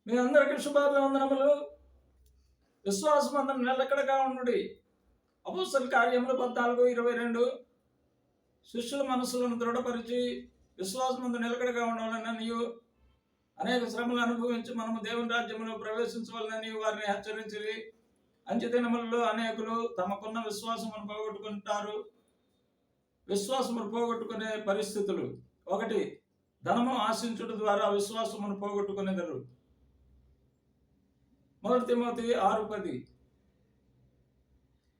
మీ అందరికీ శుభాభివందనములు. విశ్వాసమందరం నిలకడగా ఉండుడి. అపోస్తలుల కార్యములు 14:22 శిష్యుల మనసులను దృఢపరిచి విశ్వాసమందు నిలకడగా ఉండాలని అనేక శ్రమలు అనుభవించి మనము దేవుని రాజ్యంలో ప్రవేశించవాలని వారిని హెచ్చరించి, అంత్యదినములలో అనేకులు తమకున్న విశ్వాసమును పోగొట్టుకుంటారు. విశ్వాసమును పోగొట్టుకునే పరిస్థితులు: 1, ధనము ఆశించుట ద్వారా విశ్వాసమును పోగొట్టుకునేదరు. 1 తిమోతి 6:10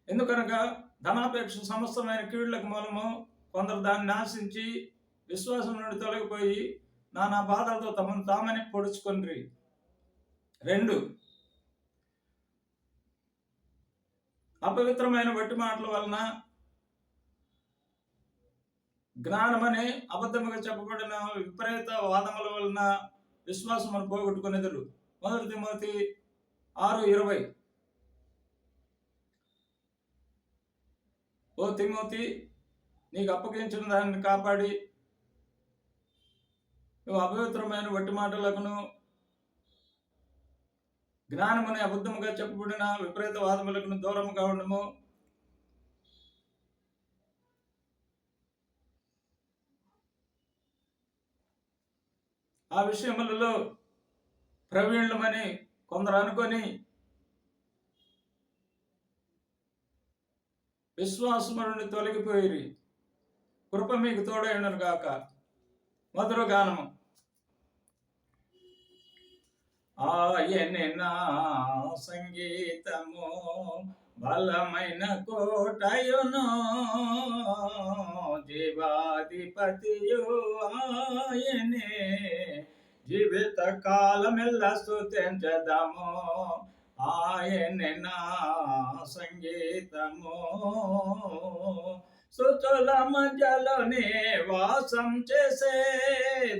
ఎందుకనగా ధనాపేక్ష సమస్తమైన కీడులకు మూలము. కొందరు దాన్ని ఆశించి విశ్వాసం నుండి తొలగిపోయి నానా బాధలతో తమను తామని పొడుచుకొనిరి. 2, అపవిత్రమైన వట్టి మాటల వలన జ్ఞానమనే అబద్ధముగా చెప్పబడిన విపరీత వాదముల వలన విశ్వాసమును పోగొట్టుకునేదరు. 1 తిమోతి 6:20 ఓ తిమోతి, నీకు అప్పగించిన దానిని కాపాడి నువ్వు అపవిత్రమైన వట్టి మాటలకును జ్ఞానమనే అబద్ధముగా చెప్పబడిన విపరీత వాదములకును దూరముగా ఉండము. ఆ విషయములలో ప్రవీణులమని కొందరు అనుకొని విశ్వాసము నుండి తొలగిపోయిరి. కృప మీకు తోడైనను గాక. మధుర గానము. ఆయనే నా సంగీతము, బలమైన కోటయును, జీవాధిపతియు ఆయనే. జీవిత కాలమెల్ల స్తుతించదము, ఆయనే నా సంగీతము. స్తుతుల మధ్యలోనే వాసం చేసే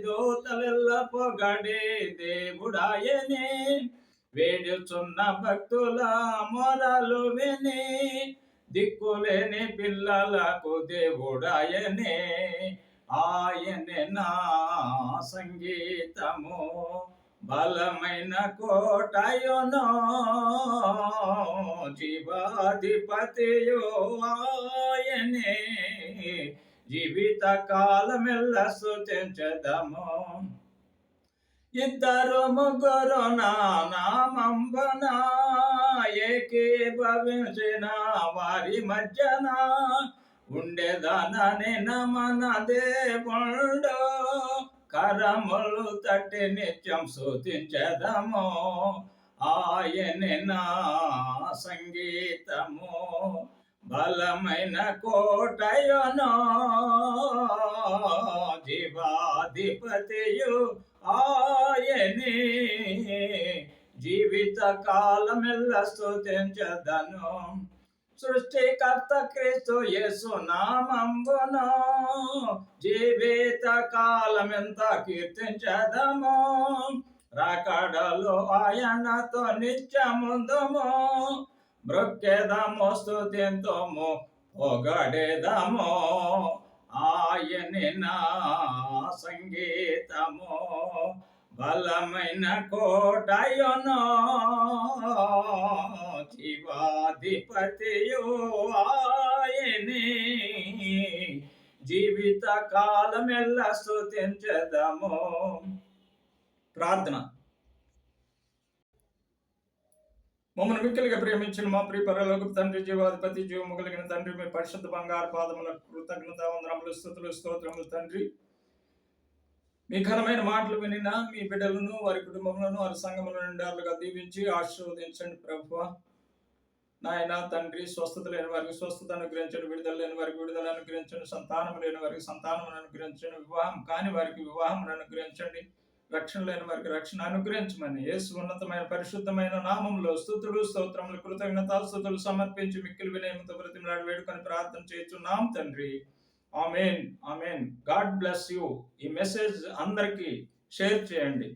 దూతలెల్ల పొగడే దేవుడాయనే. వేడుచున్న భక్తుల మొరలు విని దిక్కులేని పిల్లలకు దేవుడాయనే. ఆయనే నా సంగీతము, బలమైన కోటయును, జీవాధిపతియు ఆయనే. జీవిత కాలమెల్ల స్తుతించదము. 2, 3 నా నామంబున ఏకీభవించిన వారి మధ్యన ఉండేదనని మన దేవుడు. కరములు తట్టి నిత్యం స్తుతించదము, ఆయనే నా సంగీతము, బలమైన కోటయును, జీవాధిపతియు ఆయనే. జీవిత కాలమెల్ల స్తుతించదను. సృష్టికర్త క్రీస్తు యేసు నామంబును జీవిత కాలమెంత కీర్తించదము. రాకడలో ఆయనతో నిత్యముందుము, మృక్కెదము, స్తుతింతుము, పొగడెదము. ఆయనే నా సంగీతము, బలమైన కోటయును, జీవాధిపతియు ఆయనే. జీవిత కాలమెల్ల స్తుతించదము. ప్రార్థన. మమ్మల్ని మిక్కిలిగా ప్రేమించిన మా ప్రియ పరలోకపు తండ్రి, జీవాధిపతి, జీవము కలిగిన తండ్రి, మీ పరిశుద్ధ బంగారు పాదములకు కృతజ్ఞత వందనములు, స్తుతులు, స్తోత్రములు తండ్రి. మీ ఘనమైన మాటలు వినిన మీ బిడ్డలను, వారి కుటుంబములను, వారి సంఘములను నిండారులుగా దీవించి ఆశీర్వదించండి ప్రభువా. నాయన తండ్రి, స్వస్థత లేని వారికి స్వస్థత అనుగ్రహించండి, విడుదల లేని వారికి విడుదల అనుగ్రహించండి, సంతానం లేని వారికి సంతానం అనుగ్రహించండి, వివాహం కాని వారికి వివాహం అనుగ్రహించండి, రక్షణ లేని వారికి రక్షణ అనుగ్రహించమని యేసు ఉన్నతమైన పరిశుద్ధమైన నామంలో స్తుతులు, స్తోత్రములు, కృతజ్ఞతాస్తుతులు సమర్పించి మిక్కిలి వినయముతో బ్రతిమలాడి వేడుకొని ప్రార్థన చేస్తున్నాం తండ్రి. Amen, amen. God bless you. ఈ మెసేజ్ అందరికీ షేర్ చేయండి.